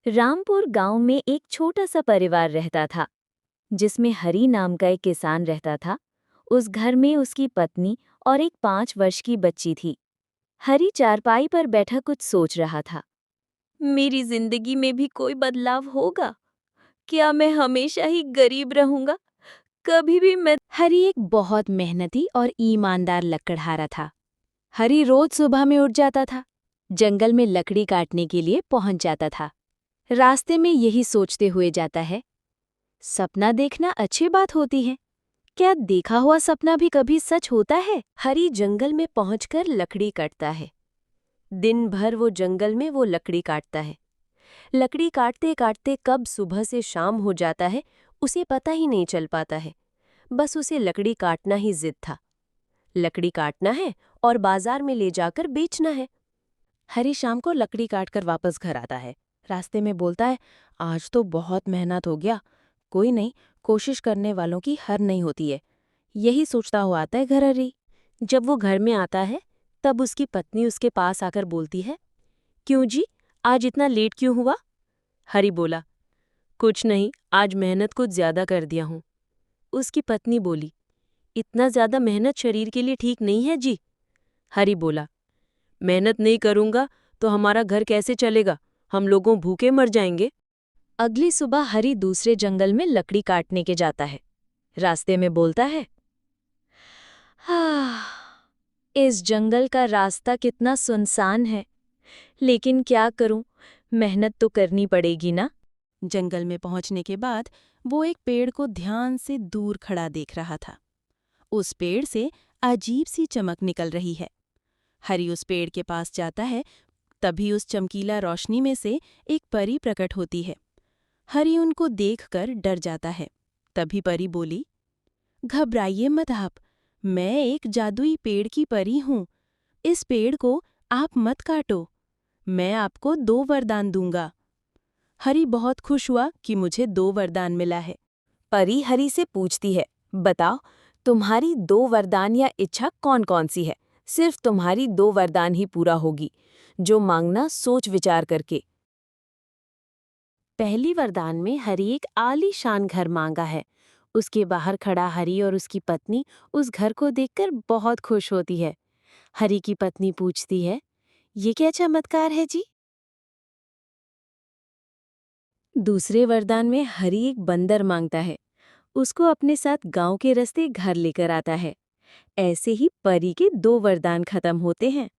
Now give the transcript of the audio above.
रामपुर गांव में एक छोटा सा परिवार रहता था जिसमें हरी नाम का एक किसान रहता था। उस घर में उसकी पत्नी और एक 5 वर्ष की बच्ची थी। हरी चारपाई पर बैठा कुछ सोच रहा था। मेरी जिंदगी में भी कोई बदलाव होगा? क्या मैं हमेशा ही गरीब रहूंगा? कभी भी मैं। हरी एक बहुत मेहनती और ईमानदार लकड़हारा था। हरी रोज सुबह में उठ जाता था, जंगल में लकड़ी काटने के लिए पहुंच जाता था। रास्ते में यही सोचते हुए जाता है, सपना देखना अच्छी बात होती है। क्या देखा हुआ सपना भी कभी सच होता है? हरी जंगल में पहुंचकर लकड़ी काटता है। दिन भर वो जंगल में वो लकड़ी काटता है। लकड़ी काटते काटते कब सुबह से शाम हो जाता है उसे पता ही नहीं चल पाता है। बस उसे लकड़ी काटना ही जिद था। लकड़ी काटना है और बाजार में ले जाकर बेचना है। हरी शाम को लकड़ी काटकर वापस घर आता है। रास्ते में बोलता है, आज तो बहुत मेहनत हो गया। कोई नहीं, कोशिश करने वालों की हार नहीं होती है। यही सोचता हुआ आता है घर हरी। जब वो घर में आता है तब उसकी पत्नी उसके पास आकर बोलती है, क्यों जी, आज इतना लेट क्यों हुआ? हरी बोला, कुछ नहीं, आज मेहनत कुछ ज्यादा कर दिया हूँ। उसकी पत्नी बोली, इतना ज्यादा मेहनत शरीर के लिए ठीक नहीं है जी। हरी बोला, मेहनत नहीं करूंगा तो हमारा घर कैसे चलेगा? हम लोगों भूखे मर जाएंगे। अगली सुबह हरी दूसरे जंगल में लकड़ी काटने के जाता है। रास्ते में बोलता है, हाँ, इस जंगल का रास्ता कितना सुनसान है, लेकिन क्या करूं, मेहनत तो करनी पड़ेगी ना। जंगल में पहुंचने के बाद वो एक पेड़ को ध्यान से दूर खड़ा देख रहा था। उस पेड़ से अजीब सी चमक निकल रही है। हरी उस पेड़ के पास जाता है, तभी उस चमकीला रोशनी में से एक परी प्रकट होती है। हरी उनको देखकर डर जाता है। तभी परी बोली, घबराइए मत आप, मैं एक जादुई पेड़ की परी हूँ। इस पेड़ को आप मत काटो, मैं आपको 2 वरदान दूंगा। हरी बहुत खुश हुआ कि मुझे 2 वरदान मिला है। परी हरी से पूछती है, बताओ, तुम्हारी 2 वरदान या इच्छा कौन कौन सी है? सिर्फ तुम्हारी 2 वरदान ही पूरा होगी, जो मांगना सोच विचार करके। पहली वरदान में हरी एक आलीशान घर मांगा है। उसके बाहर खड़ा हरी और उसकी पत्नी उस घर को देखकर बहुत खुश होती है। हरी की पत्नी पूछती है, ये क्या चमत्कार है जी? दूसरे वरदान में हरी एक बंदर मांगता है। उसको अपने साथ गांव के रास्ते घर लेकर आता है। ऐसे ही परी के 2 वरदान खत्म होते हैं।